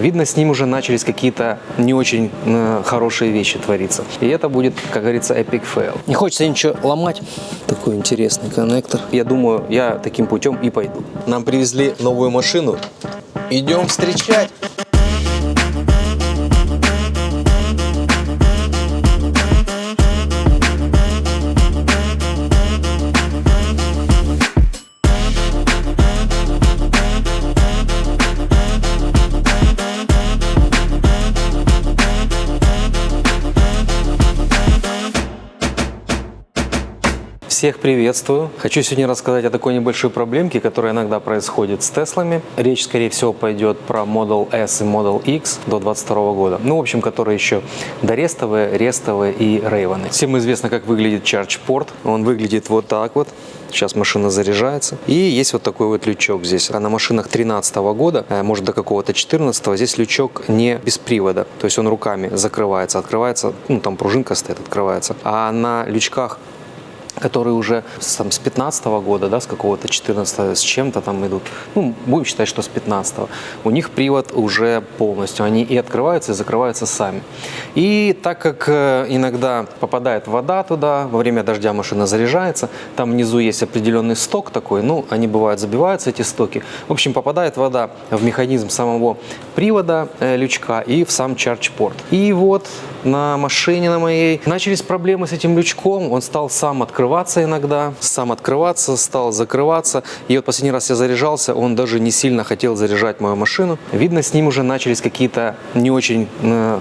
Видно, с ним уже начались какие-то не очень хорошие вещи твориться. И это будет, как говорится, epic fail. Не хочется ничего ломать. Такой интересный коннектор. Я думаю, я таким путем и пойду. Нам привезли новую машину. Идем встречать. Всех приветствую. Хочу сегодня рассказать о такой небольшой проблемке, которая иногда происходит с Теслами. Речь, скорее всего, пойдет про Model S и Model X до 2022 года. Ну, в общем, которые еще дорестовые, рестовые и рейваны. Всем известно, как выглядит ChargePort. Он выглядит вот так вот. Сейчас машина заряжается. И есть вот такой вот лючок здесь. А на машинах 2013 года, может до какого-то 2014, здесь лючок не без привода. То есть он руками закрывается, открывается, ну там пружинка стоит, открывается. А на лючках, которые уже с 15 года, да, с какого-то 14 с чем-то там идут, ну, будем считать, что с 15 у них привод уже полностью, они и открываются, и закрываются сами. И так как иногда попадает вода туда, во время дождя машина заряжается, там внизу есть определенный сток такой, ну, они бывают забиваются, эти стоки. В общем, попадает вода в механизм самого привода лючка и в сам ChargePort. И вот на машине на моей начались проблемы с этим лючком, он стал сам открываться иногда, сам открываться, стал закрываться. И вот последний раз я заряжался, он даже не сильно хотел заряжать мою машину. Видно, с ним уже начались какие-то не очень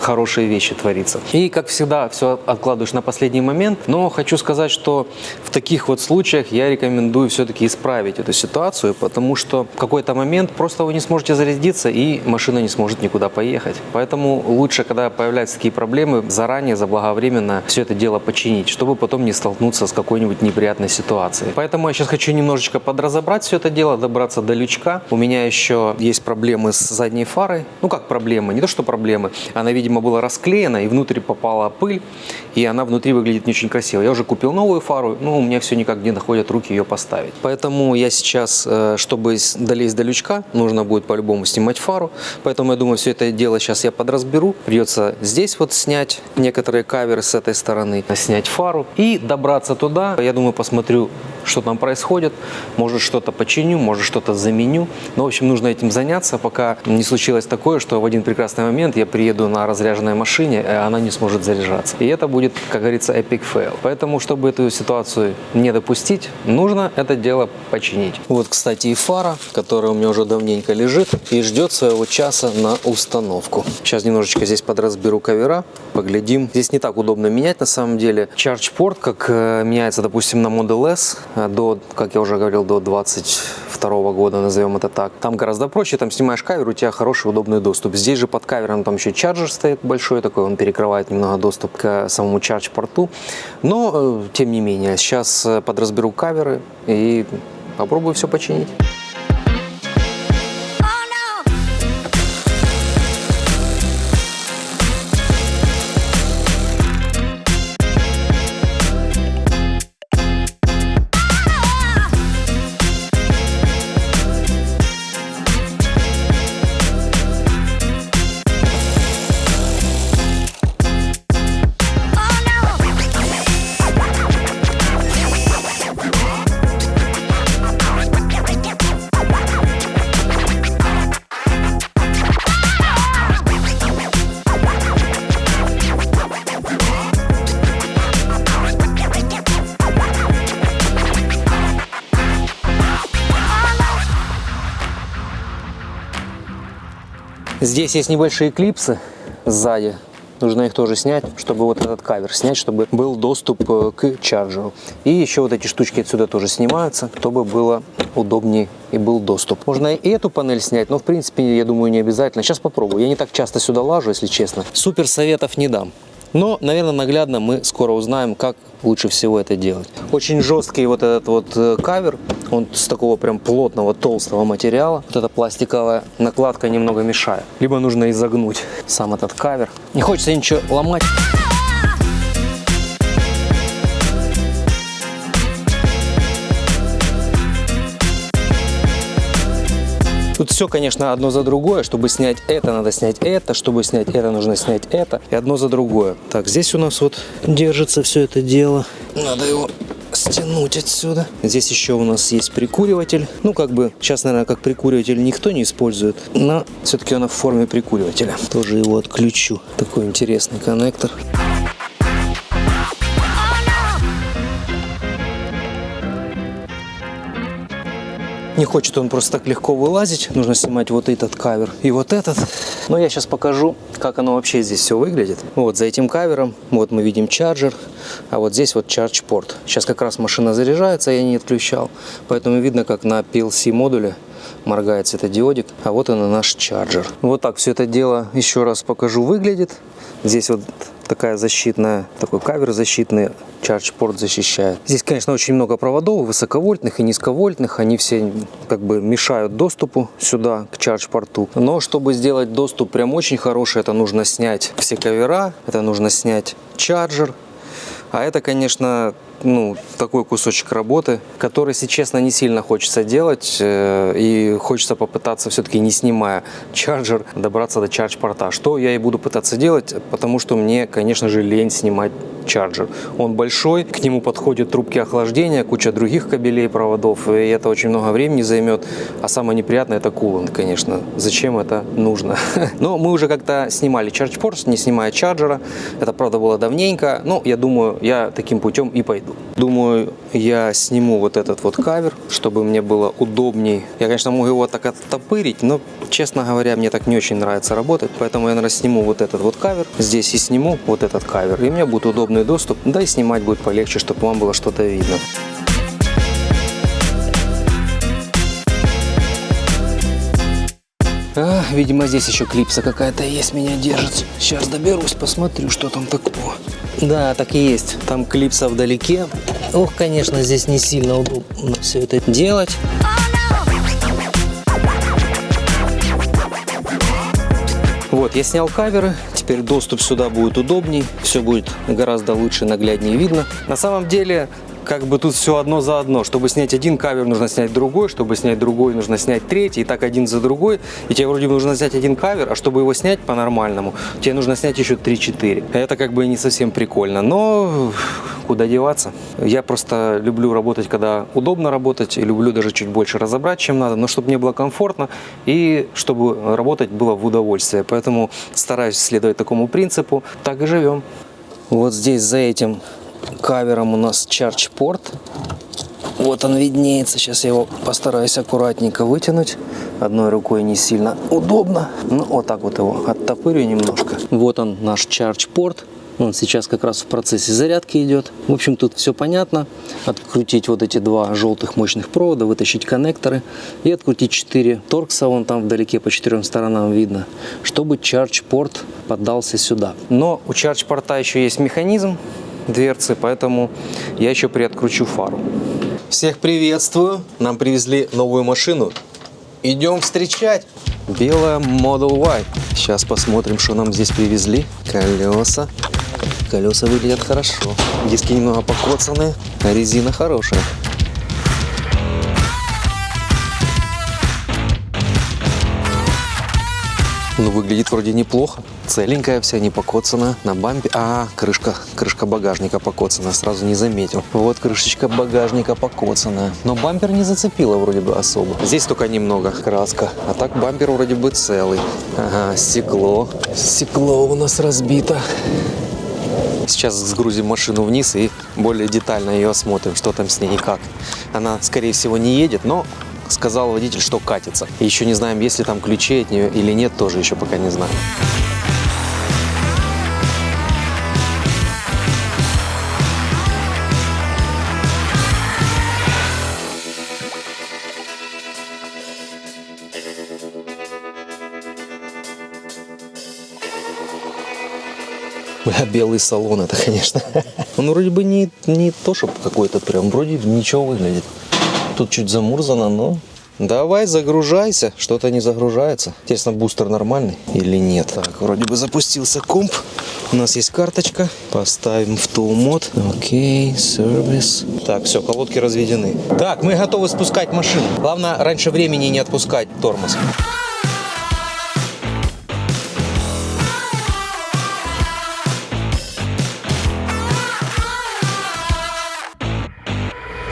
хорошие вещи твориться. И, как всегда, все откладываешь на последний момент. Но хочу сказать, что в таких вот случаях я рекомендую все-таки исправить эту ситуацию, потому что в какой-то момент просто вы не сможете зарядиться, и машина не сможет никуда поехать. Поэтому лучше, когда появляются такие проблемы, заранее, заблаговременно все это дело починить, чтобы потом не столкнуться с какой-нибудь неприятной ситуацией. Поэтому я сейчас хочу немножечко подразобрать все это дело, добраться до лючка. У меня еще есть проблемы с задней фарой. Ну как проблемы? Не то, что проблемы. Она, видимо, была расклеена, и внутрь попала пыль, и она внутри выглядит не очень красиво. Я уже купил новую фару, но у меня все никак не находят руки ее поставить. Поэтому я сейчас, чтобы долезть до лючка, нужно будет по-любому снимать фару. Поэтому я думаю, все это дело сейчас я подразберу. Придется здесь вот снять некоторые каверы с этой стороны, снять фару и добраться туда. Я думаю, посмотрю, что там происходит. Может, что-то починю, может, что-то заменю. Но, в общем, нужно этим заняться, пока не случилось такое, что в один прекрасный момент я приеду на разряженной машине, а она не сможет заряжаться. И это будет, как говорится, epic fail. Поэтому, чтобы эту ситуацию не допустить, нужно это дело починить. Вот, кстати, и фара, которая у меня уже давненько лежит и ждет своего часа на установку. Сейчас немножечко здесь подразберу кавера, поглядим. Здесь не так удобно менять на самом деле. ChargePort, как меняется, допустим, на Model S, до, как я уже говорил, до 22 года, назовем это так. Там гораздо проще, там снимаешь кавер, у тебя хороший удобный доступ. Здесь же под кавером там еще чарджер стоит большой такой, он перекрывает немного доступ к самому ChargePort. Но, тем не менее, сейчас подразберу каверы и попробую все починить. Здесь есть небольшие клипсы сзади. Нужно их тоже снять, чтобы вот этот кавер снять, чтобы был доступ к чарджеру. И еще вот эти штучки отсюда тоже снимаются, чтобы было удобнее и был доступ. Можно и эту панель снять, но в принципе, я думаю, не обязательно. Сейчас попробую. Я не так часто сюда лажу, если честно. Супер советов не дам. Но, наверное, наглядно мы скоро узнаем, как лучше всего это делать. Очень жесткий вот этот вот кавер, он с такого прям плотного, толстого материала. Вот эта пластиковая накладка немного мешает. Либо нужно изогнуть сам этот кавер. Не хочется ничего ломать. Тут все, конечно, одно за другое. Чтобы снять это, надо снять это. Чтобы снять это, нужно снять это. И одно за другое. Так, здесь у нас вот держится все это дело. Надо его стянуть отсюда. Здесь еще у нас есть прикуриватель. Ну, как бы, сейчас, наверное, как прикуриватель никто не использует. Но все-таки он в форме прикуривателя. Тоже его отключу. Такой интересный коннектор. Не хочет он просто так легко вылазить. Нужно снимать вот этот кавер и вот этот. Но я сейчас покажу, как оно вообще здесь все выглядит. Вот за этим кавером вот мы видим чарджер, а вот здесь вот charge порт. Сейчас как раз машина заряжается, я не отключал. Поэтому видно, как на PLC модуле моргает светодиодик. А вот он и наш чарджер. Вот так все это дело, еще раз покажу, выглядит. Здесь вот такая защитная, такой кавер защитный, charge порт защищает. Здесь, конечно, очень много проводов, высоковольтных и низковольтных. Они все как бы мешают доступу сюда, к charge порту. Но чтобы сделать доступ прям очень хороший, это нужно снять все кавера, это нужно снять чарджер. А это, конечно, ну, такой кусочек работы, который, если честно, не сильно хочется делать. И хочется попытаться, все-таки не снимая чарджер, добраться до чардж-порта. Что я и буду пытаться делать, потому что мне, конечно же, лень снимать чарджер. Он большой, к нему подходят трубки охлаждения, куча других кабелей, проводов, и это очень много времени займет. А самое неприятное — это кулант, конечно. Зачем это нужно? Но мы уже как-то снимали чардж-порт, не снимая чарджера. Это, правда, было давненько. Но я думаю, я таким путем и пойду. Думаю, я сниму вот этот вот кавер, чтобы мне было удобней. Я, конечно, могу его так оттопырить, но, честно говоря, мне так не очень нравится работать. Поэтому я, наверное, сниму вот этот вот кавер. Здесь и сниму вот этот кавер. И мне будет удобный доступ. Да и снимать будет полегче, чтобы вам было что-то видно. Видимо, здесь еще клипса какая-то есть, меня держит. Сейчас доберусь, посмотрю, что там такого. Да, так и есть. Там клипса вдалеке. Ох, конечно, здесь не сильно удобно все это делать. Вот, я снял каверы. Теперь доступ сюда будет удобней. Все будет гораздо лучше, нагляднее видно. На самом деле, как бы тут все одно за одно. Чтобы снять один кавер, нужно снять другой. Чтобы снять другой, нужно снять третий. И так один за другой. И тебе вроде бы нужно снять один кавер, а чтобы его снять по-нормальному, тебе нужно снять еще 3-4. Это как бы не совсем прикольно. Но куда деваться? Я просто люблю работать, когда удобно работать. И люблю даже чуть больше разобрать, чем надо. Но чтобы мне было комфортно и чтобы работать было в удовольствие. Поэтому стараюсь следовать такому принципу. Так и живем. Вот здесь за этим кавером у нас charge порт. Вот он виднеется. Сейчас я его постараюсь аккуратненько вытянуть. Одной рукой не сильно удобно. Ну, вот так вот его оттопырю немножко. Вот он, наш charge порт. Он сейчас как раз в процессе зарядки идет. В общем, тут все понятно. Открутить вот эти два желтых мощных провода, вытащить коннекторы и открутить 4 торкса, вон там вдалеке по 4 сторонам видно, чтобы charge порт поддался сюда. Но у charge порта еще есть механизм дверцы, поэтому я еще приоткручу фару. Всех приветствую! Нам привезли новую машину. Идем встречать! Белая Model Y. Сейчас посмотрим, что нам здесь привезли. Колеса. Колеса выглядят хорошо. Диски немного покоцанные, а резина хорошая. Ну, выглядит вроде неплохо. Целенькая вся, не покоцана. На бампе. Крышка багажника покоцана. Сразу не заметил. Вот крышечка багажника покоцанная. Но бампер не зацепила вроде бы особо. Здесь только немного краска. А так бампер вроде бы целый. Ага, стекло. Стекло у нас разбито. Сейчас сгрузим машину вниз и более детально ее осмотрим, что там с ней и как. Она, скорее всего, не едет, но сказал водитель, что катится. Еще не знаем, есть ли там ключи от нее или нет, тоже еще пока не знаем. Белый салон это, конечно. Он вроде бы не то, чтобы какой-то прям, вроде ничего выглядит. Тут чуть замурзано, но Давай, загружайся. Что-то не загружается. Интересно, бустер нормальный или нет? Так, вроде бы запустился комп. У нас есть карточка. Поставим в Tool мод. Окей, сервис. Так, все, колодки разведены. Так, мы готовы спускать машину. Главное, раньше времени не отпускать тормоз.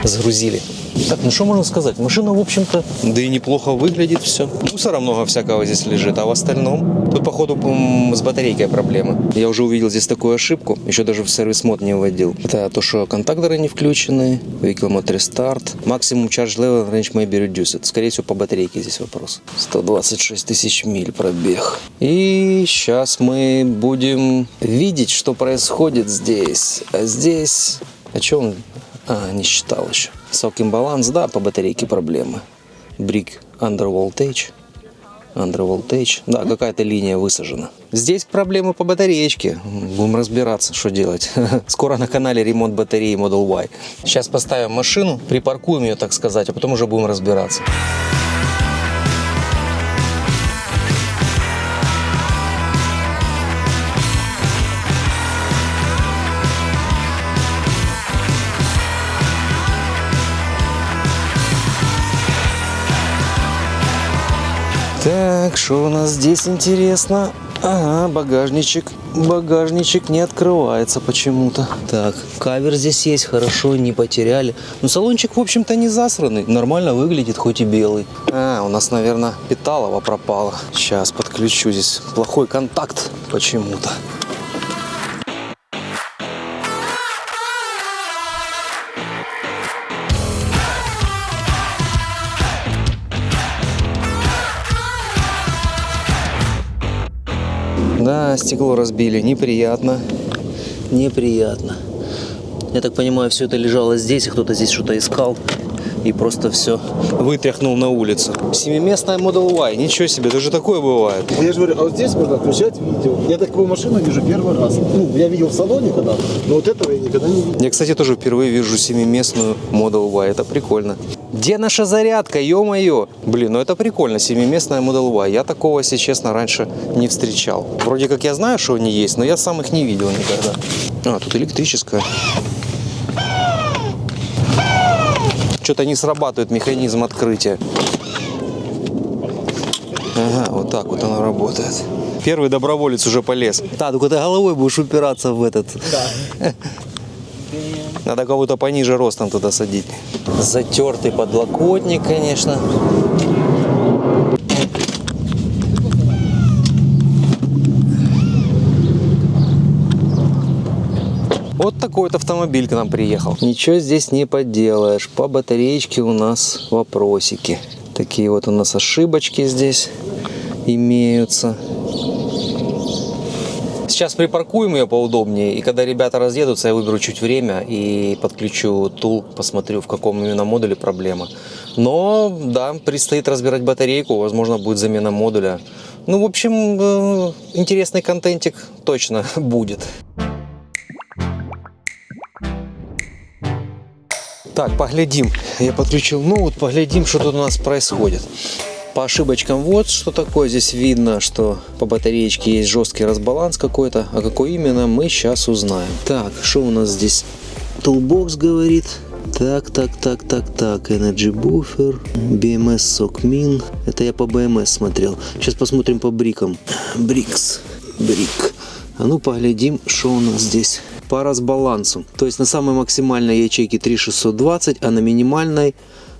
Загрузили. Так, ну что можно сказать? Машина, в общем-то, да и неплохо выглядит все. Мусора много всякого здесь лежит, а в остальном... Тут, походу, с батарейкой проблемы. Я уже увидел здесь такую ошибку, еще даже в сервис-мод не вводил. Это то, что контакторы не включены, Vehicle Mode Restart, Maximum Charge Level Range may be reduced. Скорее всего, по батарейке здесь вопрос. 126 тысяч миль пробег. И сейчас мы будем видеть, что происходит здесь. А здесь... О чем? Не считал еще. Высокий баланс, да, по батарейке проблемы. Брик under voltage. Да, какая-то линия высажена. Здесь проблемы по батареечке. Будем разбираться, что делать. Скоро на канале ремонт батареи Model Y. Сейчас поставим машину, припаркуем ее, так сказать, а потом уже будем разбираться. Так, что у нас здесь интересно? Ага, багажничек. Багажничек не открывается почему-то. Так, кавер здесь есть, хорошо, не потеряли. Но салончик, в общем-то, не засранный. Нормально выглядит, хоть и белый. У нас, наверное, питалово пропало. Сейчас подключу, здесь плохой контакт почему-то. Да, стекло разбили. Неприятно. Неприятно. Я так понимаю, все это лежало здесь, и кто-то здесь что-то искал. И просто все вытряхнул на улицу. Семиместная Model Y. Ничего себе, даже такое бывает. Я же говорю, а вот здесь можно включать видео. Я такую машину вижу первый раз. Ну, я видел в салоне когда-то, но вот этого я никогда не видел. Я, кстати, тоже впервые вижу семиместную Model Y. Это прикольно. Где наша зарядка, ё-моё? Блин, ну это прикольно, семиместная Model Y. Я такого, если честно, раньше не встречал. Вроде как я знаю, что они есть, но я сам их не видел никогда. Тут электрическая. Что-то не срабатывает механизм открытия. Ага, вот так вот она работает. Первый доброволец уже полез. Да, только ты головой будешь упираться в этот. Да. Надо кого-то пониже ростом туда садить. Затертый подлокотник, конечно. Вот такой вот автомобиль к нам приехал. Ничего здесь не поделаешь. По батареечке у нас вопросики. Такие вот у нас ошибочки здесь имеются. Сейчас припаркуем ее поудобнее, и когда ребята разъедутся, я выберу чуть время и подключу Tool, посмотрю, в каком именно модуле проблема. Но, да, предстоит разбирать батарейку, возможно, будет замена модуля. Ну, в общем, интересный контентик точно будет. Так, поглядим. Я подключил ноут, поглядим, что тут у нас происходит. По ошибочкам вот что такое. Здесь видно, что по батареечке есть жесткий разбаланс какой-то. А какой именно, мы сейчас узнаем. Так, что у нас здесь? Toolbox говорит. Так. Energy Buffer. BMS SOC Min. Это я по BMS смотрел. Сейчас посмотрим по брикам. Брик. А ну поглядим, что у нас здесь по разбалансу. То есть на самой максимальной ячейке 3620, а на минимальной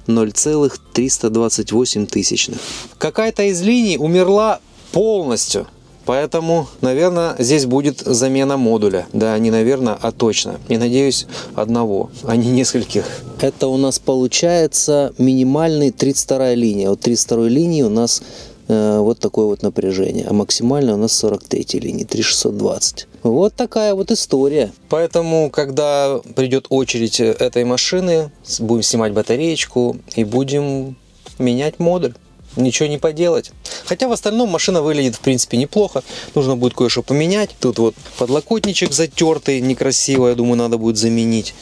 0,328 тысячных. Какая-то из линий умерла полностью. Поэтому, наверное, здесь будет замена модуля. Да, не наверное, а точно. И надеюсь, одного, а не нескольких. Это у нас получается минимальный 32 линия. Вот 32 линии у нас вот такое вот напряжение. А максимально у нас 43 линии, 3620. Вот такая вот история. Поэтому, когда придет очередь этой машины, будем снимать батареечку и будем менять модуль. Ничего не поделать. Хотя в остальном машина выглядит в принципе неплохо. Нужно будет кое-что поменять. Тут вот подлокотничек затертый, некрасиво, я думаю, надо будет заменить.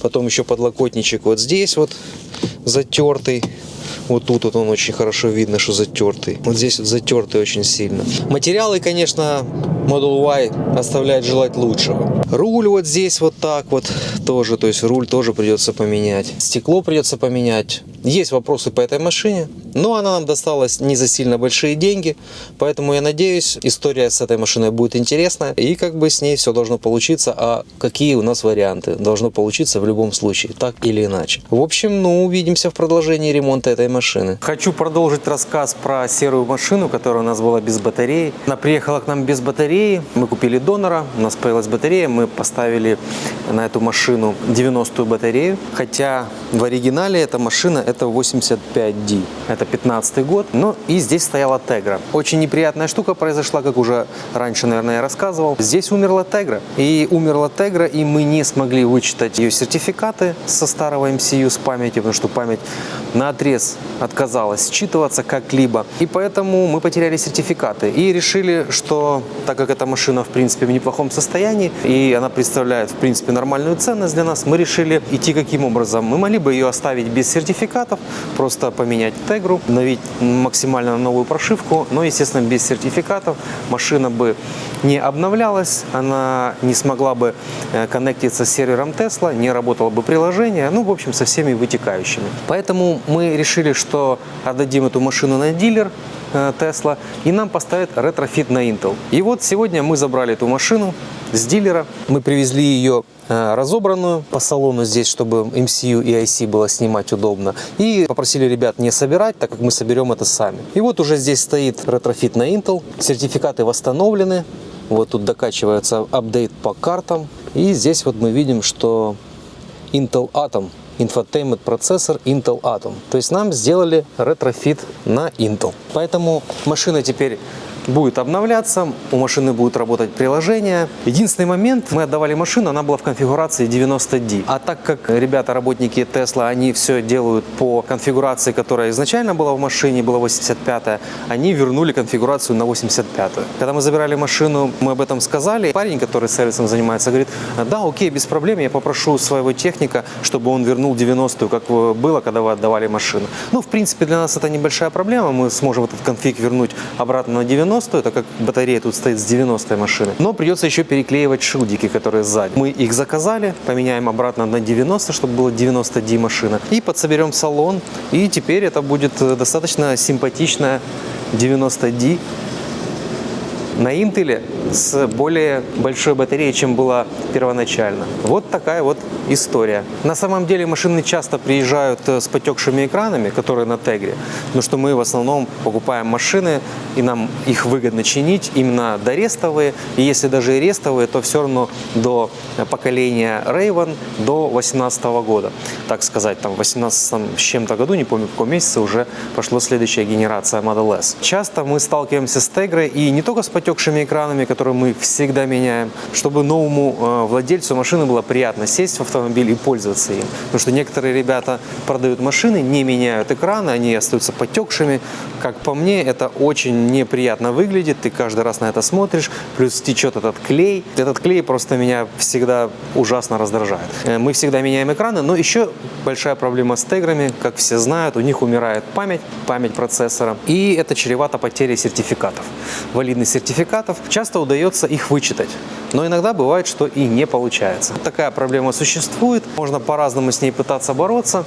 Потом еще подлокотничек вот здесь вот затертый. Вот тут вот он очень хорошо видно, что затертый. Вот здесь вот затертый очень сильно. Материалы, конечно, Model Y оставляют желать лучшего. Руль вот здесь вот так вот тоже, то есть руль тоже придется поменять. Стекло придется поменять. Есть вопросы по этой машине, но она нам досталась не за сильно большие деньги, поэтому я надеюсь, история с этой машиной будет интересная и как бы с ней все должно получиться. А какие у нас варианты? Должно получиться в любом случае, так или иначе. В общем, увидимся в продолжении ремонта этой машины. Хочу продолжить рассказ про серую машину, которая у нас была без батареи. Она приехала к нам без батареи, мы купили донора, у нас появилась батарея, мы поставили на эту машину 90-ю батарею, хотя в оригинале эта машина это 85D, это 15-й год, но и здесь стояла Tegra. Очень неприятная штука произошла, как уже раньше, наверное, я рассказывал. Здесь умерла Tegra, и мы не смогли вычитать ее сертификаты со старого MCU с памяти, потому что память наотрез отказалась считываться как-либо, и поэтому мы потеряли сертификаты и решили, что так как эта машина в принципе в неплохом состоянии и она представляет в принципе нормальную ценность для нас, мы решили идти каким образом. Мы могли бы ее оставить без сертификатов, просто поменять Тегру, обновить максимально новую прошивку, но естественно без сертификатов машина бы не обновлялась, она не смогла бы коннектиться с сервером Tesla, не работало бы приложение, в общем, со всеми вытекающими. Поэтому мы решили, что отдадим эту машину на дилер Tesla и нам поставят ретрофит на Intel. И вот сегодня мы забрали эту машину с дилера, мы привезли ее разобранную по салону здесь, чтобы MCU и IC было снимать удобно. И попросили ребят не собирать, так как мы соберем это сами. И вот уже здесь стоит ретрофит на Intel, сертификаты восстановлены. Вот тут докачивается апдейт по картам. И здесь вот мы видим, что Intel Atom, Infotainment процессор Intel Atom. То есть нам сделали ретрофит на Intel. Поэтому машина теперь будет обновляться, у машины будет работать приложение. Единственный момент, мы отдавали машину, она была в конфигурации 90D. А так как ребята, работники Tesla, они все делают по конфигурации, которая изначально была в машине, была 85-я, они вернули конфигурацию на 85-ю. Когда мы забирали машину, мы об этом сказали. Парень, который сервисом занимается, говорит: да, окей, без проблем, я попрошу своего техника, чтобы он вернул 90-ю, как было, когда вы отдавали машину. В принципе, для нас это небольшая проблема, мы сможем этот конфиг вернуть обратно на 90, так как батарея тут стоит с 90-й машины. Но придется еще переклеивать шилдики, которые сзади. Мы их заказали, поменяем обратно на 90, чтобы было 90D машина. И подсоберем салон. И теперь это будет достаточно симпатичная 90D на Intel с более большой батареей, чем была первоначально. Вот такая вот история. На самом деле машины часто приезжают с потекшими экранами, которые на Тегре, потому что мы в основном покупаем машины, и нам их выгодно чинить именно дорестовые. И если даже и рестовые, то все равно до поколения Raven до 2018 года. Так сказать, там в 2018 с чем-то году, не помню в каком месяце, уже пошла следующая генерация Model S. Часто мы сталкиваемся с Tegra и не только с потекшими экранами, которые мы всегда меняем, чтобы новому владельцу машины было приятно сесть в автомобиль и пользоваться им. Потому что некоторые ребята продают машины, не меняют экраны, они остаются потекшими. Как по мне, это очень неприятно выглядит, ты каждый раз на это смотришь, плюс течет этот клей. Этот клей просто меня всегда ужасно раздражает. Мы всегда меняем экраны, но еще большая проблема с Теграми, как все знают, у них умирает память процессора, и это чревато потерей сертификатов. Валидных сертификатов часто удается их вычитать, но иногда бывает, что и не получается. Такая проблема существует, можно по-разному с ней пытаться бороться,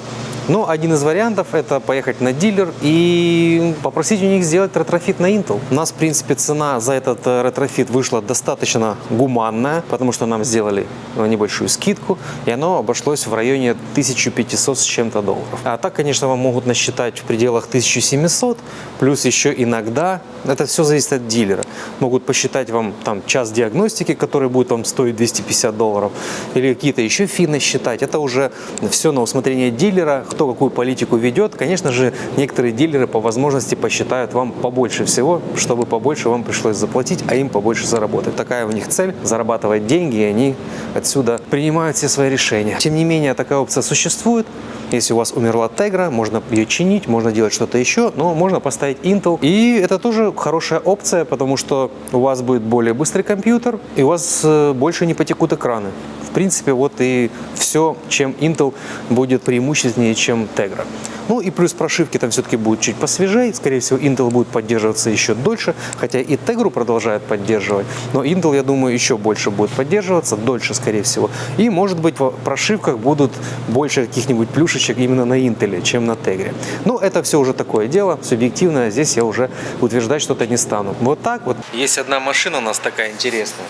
но один из вариантов – это поехать на дилер и попросить у них сделать ретрофит на Intel. У нас, в принципе, цена за этот ретрофит вышла достаточно гуманная, потому что нам сделали небольшую скидку, и оно обошлось в районе 1500 с чем-то долларов. А так, конечно, вам могут насчитать в пределах 1700, плюс еще иногда, это все зависит от дилера, могут посчитать вам там час диагностики, который будет вам стоить 250 долларов, или какие-то еще финны считать. Это уже все на усмотрение дилера, кто какую политику ведет. Конечно же, некоторые дилеры по возможности посчитают вам побольше всего, чтобы побольше вам пришлось заплатить, а им побольше заработать. Такая у них цель – зарабатывать деньги, и они отсюда принимают все свои решения. Тем не менее, такая опция существует. Если у вас умерла Tegra, можно ее чинить, можно делать что-то еще, но можно поставить Intel. И это тоже хорошая опция, потому что у вас будет более быстрый компьютер, и у вас больше не потекут экраны. В В принципе, вот и все, чем Intel будет преимущественнее, чем Tegra. Ну и плюс прошивки там все-таки будут чуть посвежее. Скорее всего, Intel будет поддерживаться еще дольше, хотя и Tegra продолжает поддерживать, но Intel, я думаю, еще больше будет поддерживаться, дольше, скорее всего. И, может быть, в прошивках будут больше каких-нибудь плюшечек именно на Intel, чем на Tegra. Но это все уже такое дело, субъективное, здесь я уже утверждать что-то не стану. Вот так вот. Есть одна машина у нас такая интересная,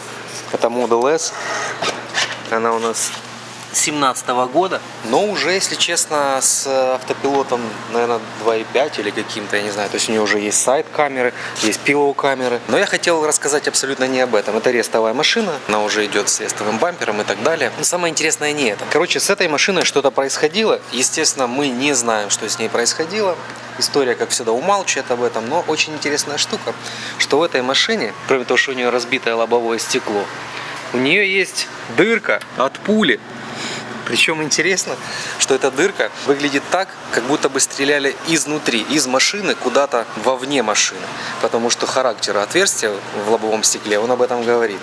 это Model S, она у нас 2017 года, но уже, если честно, с автопилотом, наверное, 2.5 или каким-то, я не знаю, то есть у нее уже есть сайд-камеры, есть пилоу-камеры, но я хотел рассказать абсолютно не об этом. Это рестовая машина, она уже идет с рестовым бампером и так далее. Но самое интересное не это. Короче, с этой машиной что-то происходило, естественно, мы не знаем, что с ней происходило. История, как всегда, умалчивает об этом, но очень интересная штука, что в этой машине, кроме того, что у нее разбитое лобовое стекло, у нее есть дырка от пули. Причем интересно, что эта дырка выглядит так, как будто бы стреляли изнутри, из машины куда-то вовне машины. Потому что характер отверстия в лобовом стекле, он об этом говорит.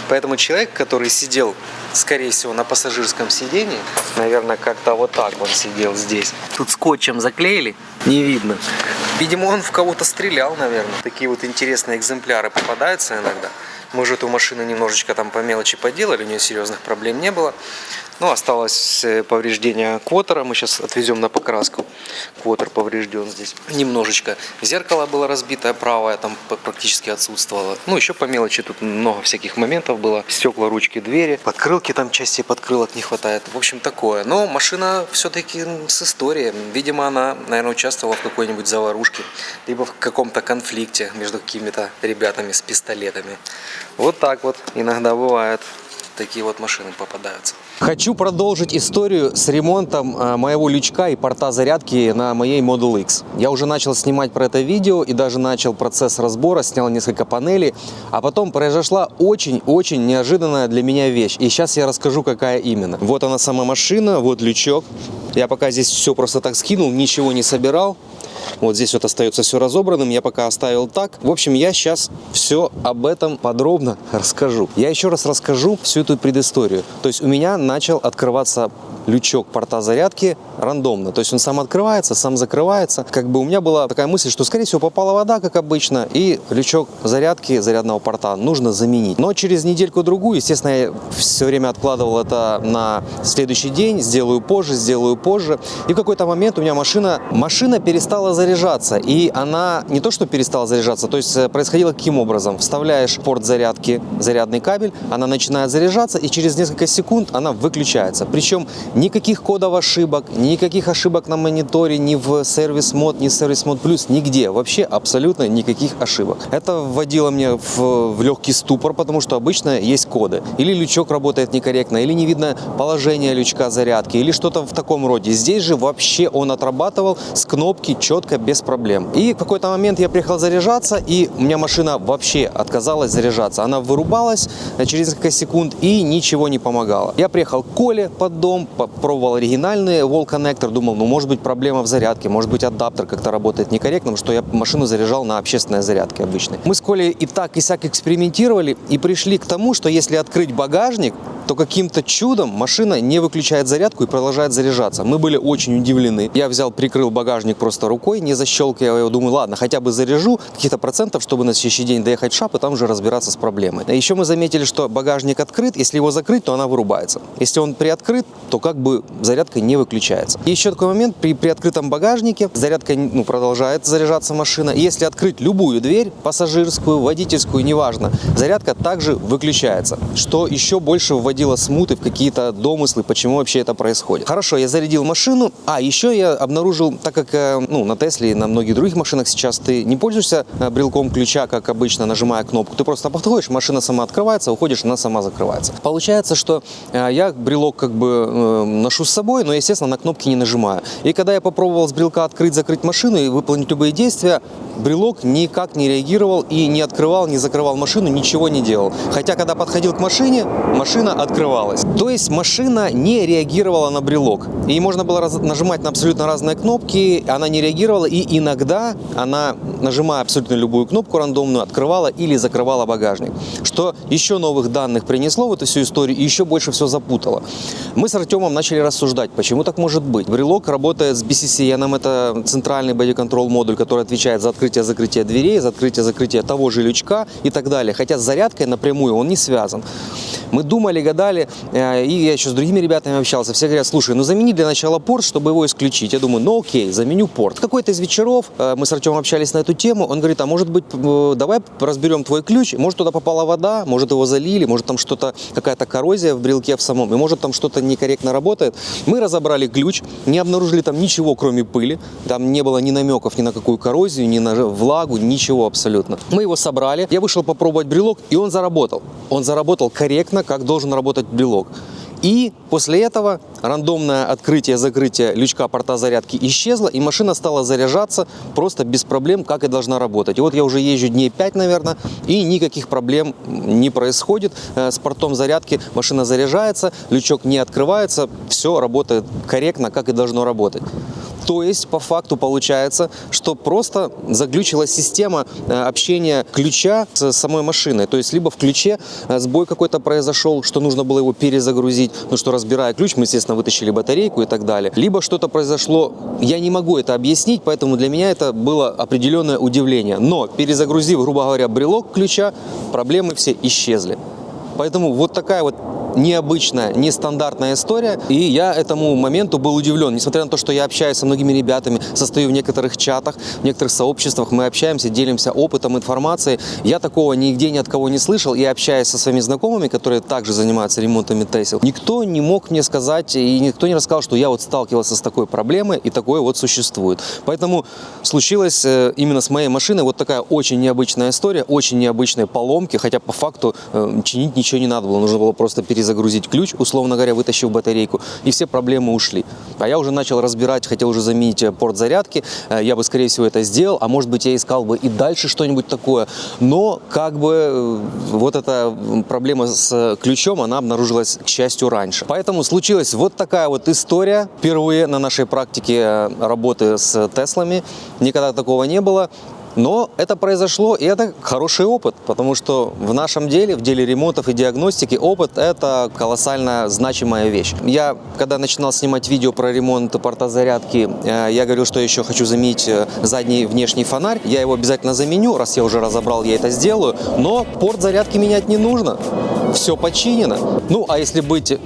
Поэтому человек, который сидел, скорее всего, на пассажирском сидении, наверное, как-то вот так он сидел здесь. Тут скотчем заклеили, не видно. Видимо, он в кого-то стрелял, наверное. Такие вот интересные экземпляры попадаются иногда. Мы же эту машину немножечко там по мелочи поделали, у нее серьезных проблем не было. Но осталось повреждение квотера, мы сейчас отвезем на покраску. Квотер поврежден здесь. Немножечко зеркало было разбитое, правое там практически отсутствовало. Ну, еще по мелочи тут много всяких моментов было. Стекла, ручки, двери, подкрылки там, части подкрылок не хватает. В общем, такое. Но машина все-таки с историей. Видимо, она, наверное, участвовала в какой-нибудь заварушке, либо в каком-то конфликте между какими-то ребятами с пистолетами. Вот так вот иногда бывает. Такие вот машины попадаются. Хочу продолжить историю с ремонтом моего лючка и порта зарядки на моей Model X. Я уже начал снимать про это видео и даже начал процесс разбора, снял несколько панелей, а потом произошла очень-очень неожиданная для меня вещь. И сейчас я расскажу, какая именно. Вот она сама машина, вот лючок. Я пока здесь все просто так скинул, ничего не собирал. Вот здесь вот остается все разобранным, я пока оставил так. В общем, я сейчас все об этом подробно расскажу. Я еще раз расскажу всю эту предысторию. То есть у меня начал открываться лючок порта зарядки рандомно. То есть он сам открывается, сам закрывается. Как бы у меня была такая мысль, что, скорее всего, попала вода, как обычно, и лючок зарядки, зарядного порта нужно заменить. Но через недельку-другую, естественно, я все время откладывал это на следующий день, сделаю позже. И в какой-то момент у меня машина перестала заряжаться. И она не то, что перестала заряжаться, то есть происходило каким образом? Вставляешь порт зарядки, зарядный кабель, она начинает заряжаться, и через несколько секунд она выключается. Причем никаких кодов ошибок, никаких ошибок на мониторе, ни в сервис-мод, ни в сервис-мод плюс, нигде. Вообще абсолютно никаких ошибок. Это вводило меня в легкий ступор, потому что обычно есть коды. Или лючок работает некорректно, или не видно положение лючка зарядки, или что-то в таком роде. Здесь же вообще он отрабатывал с кнопки четко, без проблем. И в какой-то момент я приехал заряжаться, и у меня машина вообще отказалась заряжаться. Она вырубалась через несколько секунд, и ничего не помогало. Я приехал к Коле под дом, попробовал оригинальный Wall Connector, думал, ну может быть проблема в зарядке, может быть адаптер как-то работает некорректно, потому что я машину заряжал на общественной зарядке обычной. Мы с Колей и так и сяк экспериментировали и пришли к тому, что если открыть багажник, то каким-то чудом машина не выключает зарядку и продолжает заряжаться. Мы были очень удивлены. Я взял, прикрыл багажник просто рукой, не защелкивая его, думаю, ладно, хотя бы заряжу каких-то процентов, чтобы на следующий день доехать в ШАП и там уже разбираться с проблемой. Еще мы заметили, что багажник открыт, если его закрыть, то она вырубается. Если он приоткрыт, то как бы зарядка не выключается. И еще такой момент, при открытом багажнике зарядка продолжает заряжаться машина. И если открыть любую дверь, пассажирскую, водительскую, неважно, зарядка также выключается. Что еще больше вводило смуты в какие-то домыслы, почему вообще это происходит. Хорошо, я зарядил машину. Еще я обнаружил, так как на Тесле и на многих других машинах сейчас ты не пользуешься брелком ключа, как обычно, нажимая кнопку. Ты просто подходишь, машина сама открывается, уходишь, она сама закрывается. Получается, что я брелок как бы ношу с собой, но, естественно, на кнопки не нажимаю. И когда я попробовал с брелка открыть-закрыть машину и выполнить любые действия, брелок никак не реагировал и не открывал, не закрывал машину, ничего не делал. Хотя, когда подходил к машине, машина открывалась. То есть машина не реагировала на брелок. И можно было нажимать на абсолютно разные кнопки, она не реагировала. И иногда она, нажимая абсолютно любую кнопку рандомную, открывала или закрывала багажник. Что еще новых данных принесло в эту всю историю и еще больше все запутало. Мы с Артемом начали рассуждать, почему так может быть. Брелок работает с BCCN, это центральный body control модуль, который отвечает за открытие-закрытие дверей, за открытие-закрытие того же лючка и так далее. Хотя с зарядкой напрямую он не связан. Мы думали, гадали, и я еще с другими ребятами общался. Все говорят, слушай, ну замени для начала порт, чтобы его исключить. Я думаю, ну окей, заменю порт. Какой-то из вечеров мы с Артемом общались на эту тему. Он говорит, а может быть, давай разберем твой ключ. Может, туда попала вода, может, его залили, может, там что-то, какая-то коррозия в брелке в самом, и может, там что-то некорректно работает. Мы разобрали ключ, не обнаружили там ничего, кроме пыли. Там не было ни намеков ни на какую коррозию, ни на влагу, ничего абсолютно. Мы его собрали, я вышел попробовать брелок, и он заработал. Он заработал корректно, как должен работать брелок. И после этого рандомное открытие-закрытие лючка порта зарядки исчезло, и машина стала заряжаться просто без проблем, как и должна работать. И вот я уже езжу дней 5, наверное, и никаких проблем не происходит с портом зарядки. Машина заряжается, лючок не открывается, все работает корректно, как и должно работать. То есть, по факту получается, что просто заглючилась система общения ключа с самой машиной. То есть, либо в ключе сбой какой-то произошел, что нужно было его перезагрузить, ну что, разбирая ключ, мы, естественно, вытащили батарейку и так далее. Либо что-то произошло, я не могу это объяснить, поэтому для меня это было определенное удивление. Но, перезагрузив, грубо говоря, брелок ключа, проблемы все исчезли. Поэтому вот такая вот необычная, нестандартная история. И я этому моменту был удивлен. Несмотря на то, что я общаюсь со многими ребятами, состою в некоторых чатах, в некоторых сообществах, мы общаемся, делимся опытом, информацией. Я такого нигде ни от кого не слышал. И общаясь со своими знакомыми, которые также занимаются ремонтами Тесел, никто не мог мне сказать и никто не рассказал, что я вот сталкивался с такой проблемой и такое вот существует. Поэтому случилась именно с моей машиной вот такая очень необычная история, очень необычные поломки, хотя по факту чинить ничего не надо было. Нужно было просто перезагрузить ключ, условно говоря, вытащив батарейку, и все проблемы ушли. А я уже начал разбирать, хотел уже заменить порт зарядки, я бы, скорее всего, это сделал, а может быть, я искал бы и дальше что-нибудь такое, но как бы вот эта проблема с ключом, она обнаружилась, к счастью, раньше. Поэтому случилась вот такая вот история, впервые на нашей практике работы с Теслами, никогда такого не было. Но это произошло, и это хороший опыт, потому что в нашем деле, в деле ремонтов и диагностики, опыт – это колоссально значимая вещь. Я, когда начинал снимать видео про ремонт порта зарядки, я говорил, что я еще хочу заменить задний внешний фонарь. Я его обязательно заменю, раз я уже разобрал, я это сделаю. Но порт зарядки менять не нужно, все починено. Ну, а если быть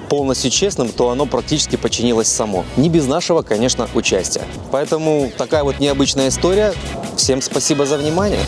полностью честным, то оно практически починилось само. Не без нашего, конечно, участия. Поэтому такая вот необычная история. Всем спасибо за внимание.